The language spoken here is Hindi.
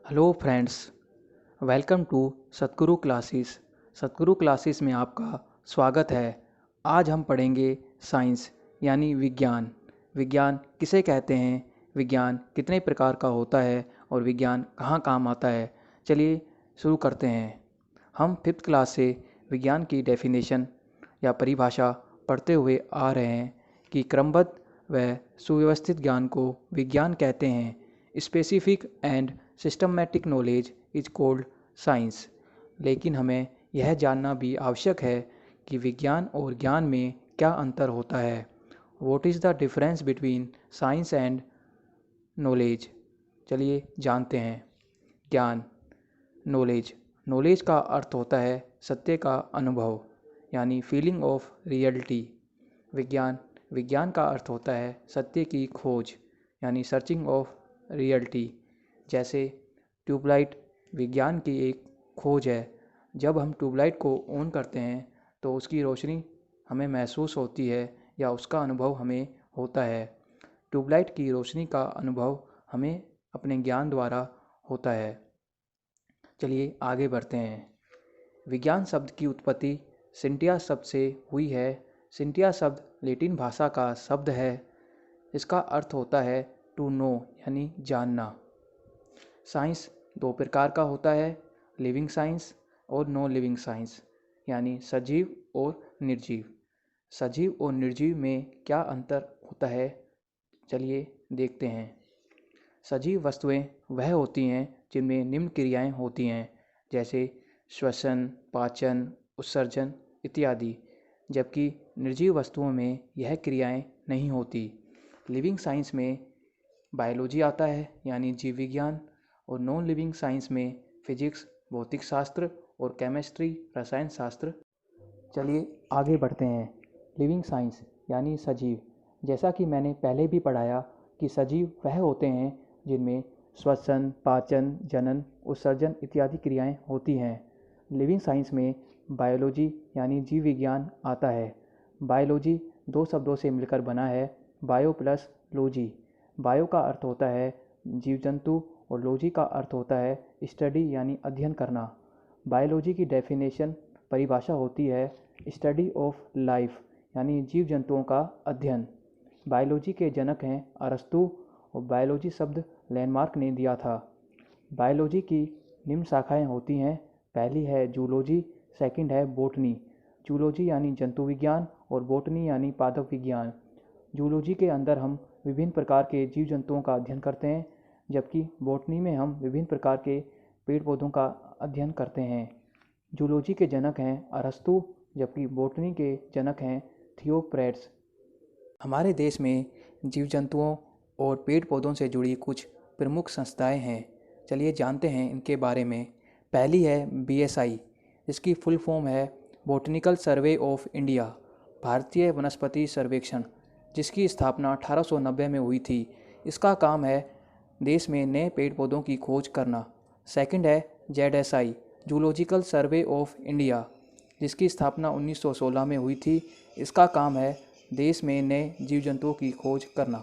Hello friends, welcome to Satguru classes. Satguru classes में आपका स्वागत है। आज हम पढ़ेंगे साइंस यानी विज्ञान। विज्ञान किसे कहते हैं, विज्ञान कितने प्रकार का होता है और विज्ञान कहाँ काम आता है। चलिए शुरू करते हैं। हम फिफ्थ क्लास से विज्ञान की डेफिनेशन या परिभाषा पढ़ते हुए आ रहे हैं कि क्रमबद्ध व सुव्यवस्थित ज्ञान को विज्ञान कहते हैं। Specific and systematic knowledge is called science. लेकिन हमें यह जानना भी आवश्यक है कि विज्ञान और ज्ञान में क्या अंतर होता है। What is the difference between science and knowledge. चलिए जानते हैं। ज्ञान, नॉलेज। नॉलेज का अर्थ होता है सत्य का अनुभव यानी फीलिंग ऑफ रियलिटी। विज्ञान, विज्ञान का अर्थ होता है सत्य की खोज यानी सर्चिंग ऑफ रियलिटी। जैसे ट्यूबलाइट विज्ञान की एक खोज है। जब हम ट्यूबलाइट को ऑन करते हैं तो उसकी रोशनी हमें महसूस होती है या उसका अनुभव हमें होता है। ट्यूबलाइट की रोशनी का अनुभव हमें अपने ज्ञान द्वारा होता है। चलिए आगे बढ़ते हैं। विज्ञान शब्द की उत्पत्ति सिंटिया शब्द से हुई है। सिंटिया शब्द लैटिन भाषा का शब्द है। इसका अर्थ होता है टू नो यानी जानना। साइंस दो प्रकार का होता है, लिविंग साइंस और नॉन लिविंग साइंस यानी सजीव और निर्जीव। सजीव और निर्जीव में क्या अंतर होता है, चलिए देखते हैं। सजीव वस्तुएं वह होती हैं जिनमें निम्न क्रियाएं होती हैं, जैसे श्वसन, पाचन, उत्सर्जन इत्यादि, जबकि निर्जीव वस्तुओं में यह क्रियाएं नहीं होती। लिविंग साइंस में बायोलॉजी आता है यानी जीव विज्ञान, और नॉन लिविंग साइंस में फिजिक्स, भौतिक शास्त्र और केमिस्ट्री, रसायन शास्त्र। चलिए आगे बढ़ते हैं। लिविंग साइंस यानी सजीव। जैसा कि मैंने पहले भी पढ़ाया कि सजीव वह होते हैं जिनमें श्वसन, पाचन, जनन, उत्सर्जन इत्यादि क्रियाएं होती हैं। लिविंग साइंस में बायोलॉजी यानी जीव विज्ञान आता है। बायोलॉजी दो शब्दों से मिलकर बना है, बायो प्लस लॉजी। बायो का अर्थ होता है जीव जंतु और लॉजी का अर्थ होता है स्टडी यानी अध्ययन करना। बायोलॉजी की डेफिनेशन परिभाषा होती है स्टडी ऑफ लाइफ यानी जीव जंतुओं का अध्ययन। बायोलॉजी के जनक हैं अरस्तु और बायोलॉजी शब्द लैंडमार्क ने दिया था। बायोलॉजी की निम्न शाखाएं होती हैं। पहली है जूलॉजी, सेकंड है बोटनी। जूलॉजी यानी जंतु विज्ञान और बोटनी यानी पादप विज्ञान। जूलॉजी के अंदर हम विभिन्न प्रकार के जीव जंतुओं का अध्ययन करते हैं, जबकि बोटनी में हम विभिन्न प्रकार के पेड़ पौधों का अध्ययन करते हैं। जूलॉजी के जनक हैं अरस्तु, जबकि बोटनी के जनक हैं थियोफ्रेट्स। हमारे देश में जीव जंतुओं और पेड़ पौधों से जुड़ी कुछ प्रमुख संस्थाएं हैं। चलिए जानते हैं इनके बारे में। पहली है BSI, जिसकी फुल फॉर्म है बॉटनिकल सर्वे ऑफ इंडिया, भारतीय वनस्पति सर्वेक्षण, जिसकी स्थापना 1890 में हुई थी। इसका काम है देश में नए पेड़ पौधों की खोज करना। सेकंड है ZSI, zoological survey of India, जिसकी स्थापना 1916 में हुई थी। इसका काम है देश में नए जीव जंतुओं की खोज करना।